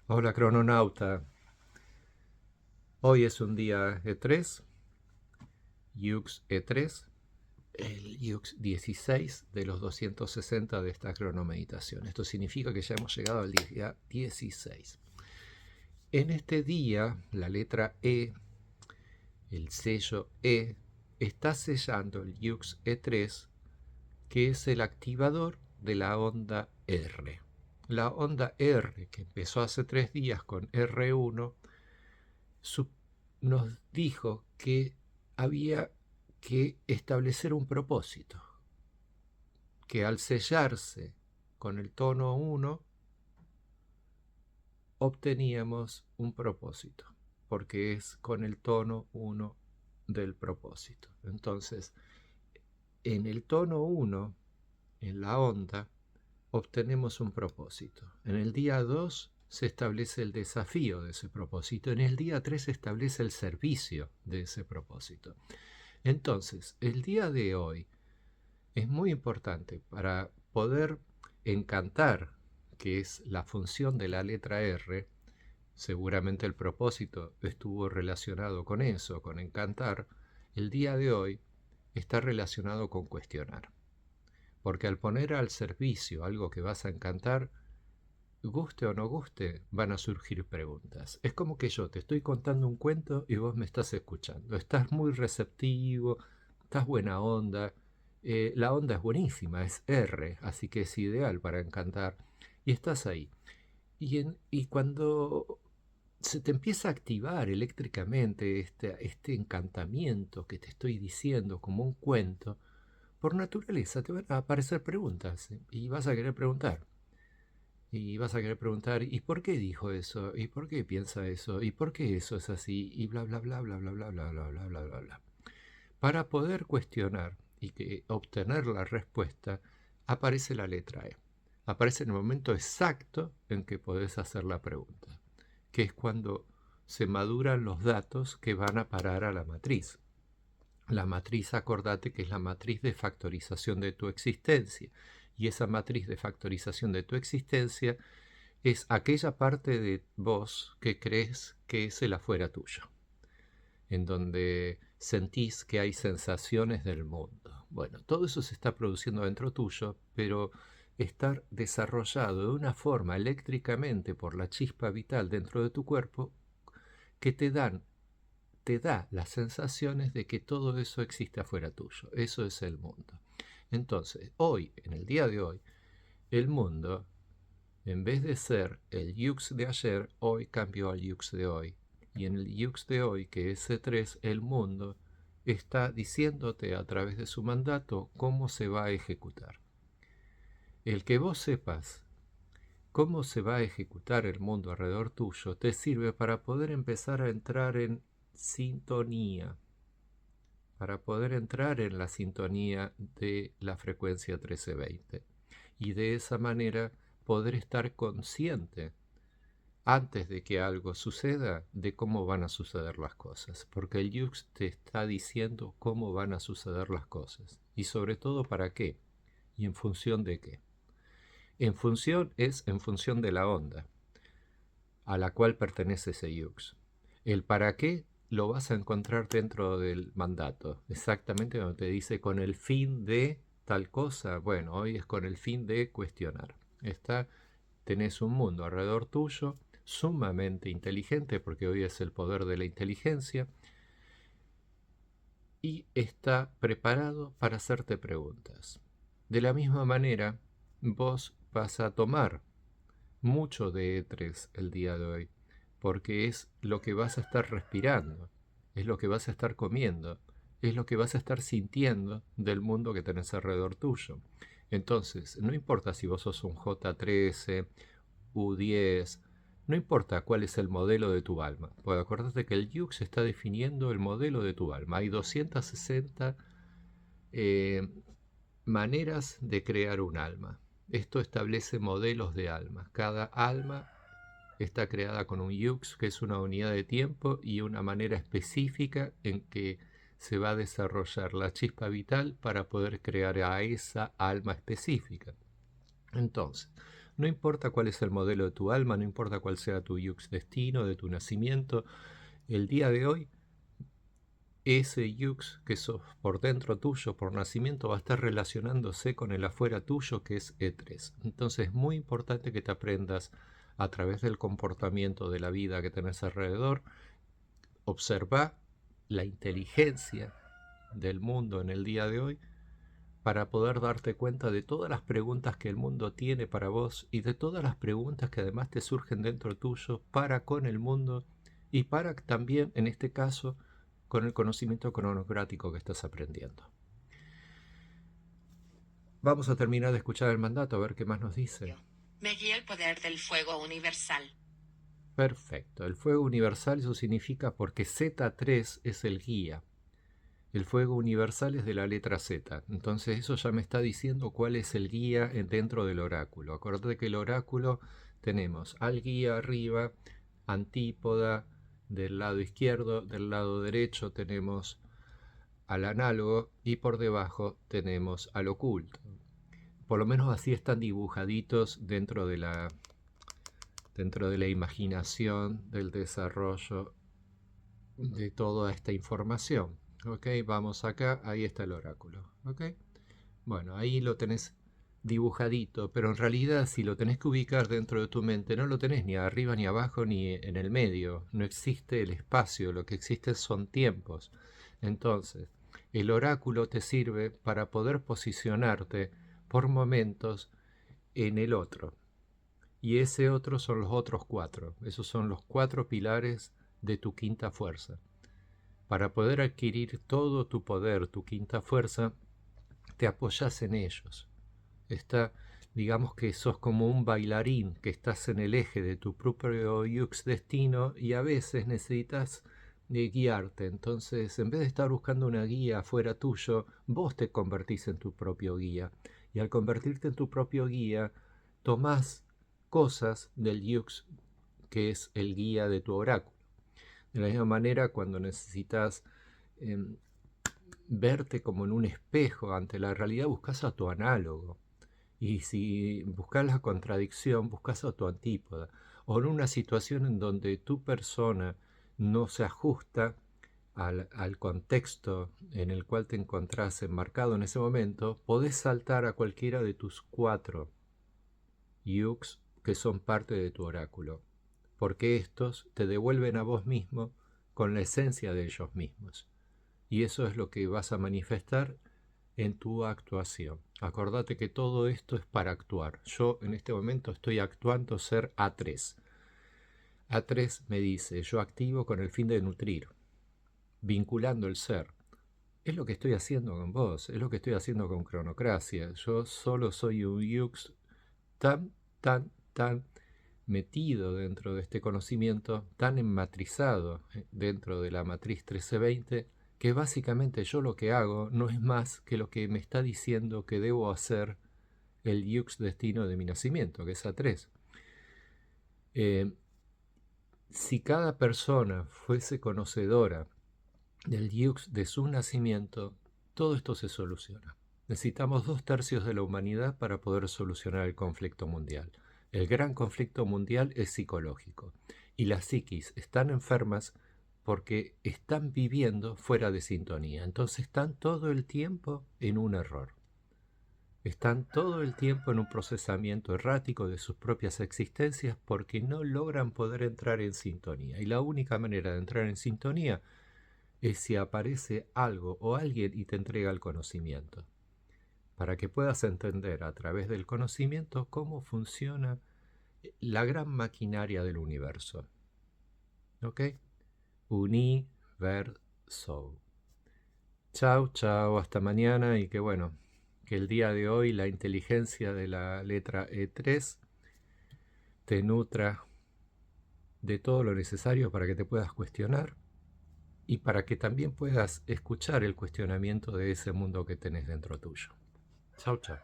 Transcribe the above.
Hola crononauta, hoy es un día E3, Yux E3, el Yux 16 de los 260 de esta cronomeditación. Esto significa que ya hemos llegado al día 16. En este día, la letra E, el sello E, está sellando el Yux E3, que es el activador de la onda R. La onda R, que empezó hace 3 días con R1, nos dijo que había que establecer un propósito, que al sellarse con el tono 1 obteníamos un propósito, porque es con el tono 1 del propósito. Entonces, en el tono 1, en la onda, obtenemos un propósito. En el día 2 se establece el desafío de ese propósito. En el día 3 se establece el servicio de ese propósito. Entonces, el día de hoy es muy importante para poder encantar, que es la función de la letra R. Seguramente el propósito estuvo relacionado con eso, con encantar. El día de hoy está relacionado con cuestionar. Porque al poner al servicio algo que vas a encantar, guste o no guste, van a surgir preguntas. Es como que yo te estoy contando un cuento y vos me estás escuchando. Estás muy receptivo, estás buena onda. La onda es buenísima, es R, así que es ideal para encantar. Y estás ahí. Y cuando se te empieza a activar eléctricamente este encantamiento que te estoy diciendo como un cuento, por naturaleza te van a aparecer preguntas, ¿eh? Y vas a querer preguntar. Y vas a querer preguntar, ¿y por qué dijo eso? ¿Y por qué piensa eso? ¿Y por qué eso es así? Y bla, bla, bla, bla, bla, bla, bla, bla, bla, bla, bla, bla. Para poder cuestionar y que obtener la respuesta, aparece la letra E. Aparece en el momento exacto en que podés hacer la pregunta, que es cuando se maduran los datos que van a parar a la matriz. La matriz, acordate que es la matriz de factorización de tu existencia. Y esa matriz de factorización de tu existencia es aquella parte de vos que crees que es el afuera tuyo, en donde sentís que hay sensaciones del mundo. Bueno, todo eso se está produciendo dentro tuyo, pero estar desarrollado de una forma eléctricamente por la chispa vital dentro de tu cuerpo que te da las sensaciones de que todo eso existe afuera tuyo. Eso es el mundo. Entonces, hoy, en el día de hoy, el mundo, en vez de ser el Yux de ayer, hoy cambió al Yux de hoy. Y en el Yux de hoy, que es C3, el mundo está diciéndote a través de su mandato cómo se va a ejecutar. El que vos sepas cómo se va a ejecutar el mundo alrededor tuyo te sirve para poder empezar a entrar en sintonía, para poder entrar en la sintonía de la frecuencia 1320 y de esa manera poder estar consciente antes de que algo suceda de cómo van a suceder las cosas, porque el Yux te está diciendo cómo van a suceder las cosas y sobre todo para qué y en función de qué. En función de la onda a la cual pertenece ese Yux. El para qué lo vas a encontrar dentro del mandato, exactamente donde te dice con el fin de tal cosa. Bueno, hoy es con el fin de cuestionar. Tenés un mundo alrededor tuyo sumamente inteligente, porque hoy es el poder de la inteligencia, y está preparado para hacerte preguntas. De la misma manera, vos vas a tomar mucho de E3 el día de hoy, porque es lo que vas a estar respirando, es lo que vas a estar comiendo, es lo que vas a estar sintiendo del mundo que tenés alrededor tuyo. Entonces, no importa si vos sos un J13, U10, no importa cuál es el modelo de tu alma, pues acordate que el Yux está definiendo el modelo de tu alma. Hay 260 eh, maneras de crear un alma. Esto establece modelos de alma. Cada alma está creada con un yux, que es una unidad de tiempo y una manera específica en que se va a desarrollar la chispa vital para poder crear a esa alma específica. Entonces, No importa cuál es el modelo de tu alma, no importa cuál sea tu yux destino, de tu nacimiento, el día de hoy, ese yux que sos por dentro tuyo, por nacimiento, va a estar relacionándose con el afuera tuyo, que es E3. Entonces es muy importante que te aprendas a través del comportamiento de la vida que tenés alrededor, observa la inteligencia del mundo en el día de hoy para poder darte cuenta de todas las preguntas que el mundo tiene para vos y de todas las preguntas que además te surgen dentro tuyo para con el mundo y para también, en este caso, con el conocimiento cronocrático que estás aprendiendo. Vamos a terminar de escuchar el mandato, a ver qué más nos dice. Me guía el poder del fuego universal. Perfecto. El fuego universal, eso significa porque Z3 es el guía. El fuego universal es de la letra Z. Entonces eso ya me está diciendo cuál es el guía dentro del oráculo. Acordate que el oráculo tenemos al guía arriba, antípoda del lado izquierdo, del lado derecho tenemos al análogo y por debajo tenemos al oculto. Por lo menos así están dibujaditos dentro de la imaginación, del desarrollo de toda esta información. Ok, vamos acá, ahí está el oráculo. Ok, bueno, ahí lo tenés dibujadito, pero en realidad si lo tenés que ubicar dentro de tu mente, no lo tenés ni arriba ni abajo ni en el medio. No existe el espacio, lo que existe son tiempos. Entonces, el oráculo te sirve para poder posicionarte por momentos en el otro. Y ese otro son los otros cuatro. Esos son los cuatro pilares de tu quinta fuerza. Para poder adquirir todo tu poder, tu quinta fuerza, te apoyas en ellos. Digamos que sos como un bailarín que estás en el eje de tu propio yux destino y a veces necesitas guiarte. Entonces, en vez de estar buscando una guía fuera tuyo, vos te convertís en tu propio guía. Y al convertirte en tu propio guía, tomás cosas del yux que es el guía de tu oráculo. De la misma manera, cuando necesitas eh, verte como en un espejo ante la realidad, buscas a tu análogo. Y si buscas la contradicción, buscas a tu antípoda. O en una situación en donde tu persona no se ajusta al contexto en el cual te encontrás enmarcado en ese momento, podés saltar a cualquiera de tus cuatro yux que son parte de tu oráculo, porque estos te devuelven a vos mismo con la esencia de ellos mismos. Y eso es lo que vas a manifestar en tu actuación. Acordate que todo esto es para actuar. Yo en este momento estoy actuando ser A3. A3 me dice, yo activo con el fin de nutrir, vinculando el ser. Es lo que estoy haciendo con vos, es lo que estoy haciendo con Cronocracia. Yo solo soy un yux tan metido dentro de este conocimiento, tan enmatrizado dentro de la matriz 1320, que básicamente yo lo que hago no es más que lo que me está diciendo que debo hacer el yux destino de mi nacimiento, que es A3. Si cada persona fuese conocedora del yux de su nacimiento, todo esto se soluciona. Necesitamos 2/3 de la humanidad para poder solucionar el conflicto mundial. El gran conflicto mundial es psicológico y las psiquis están enfermas porque están viviendo fuera de sintonía. Entonces están todo el tiempo en un error. Están todo el tiempo en un procesamiento errático de sus propias existencias porque no logran poder entrar en sintonía. Y la única manera de entrar en sintonía es si aparece algo o alguien y te entrega el conocimiento, para que puedas entender a través del conocimiento cómo funciona la gran maquinaria del universo. ¿Ok? Universo. Chao, chao, hasta mañana y que bueno, que el día de hoy la inteligencia de la letra E3 te nutra de todo lo necesario para que te puedas cuestionar y para que también puedas escuchar el cuestionamiento de ese mundo que tenés dentro tuyo. Chau, chau.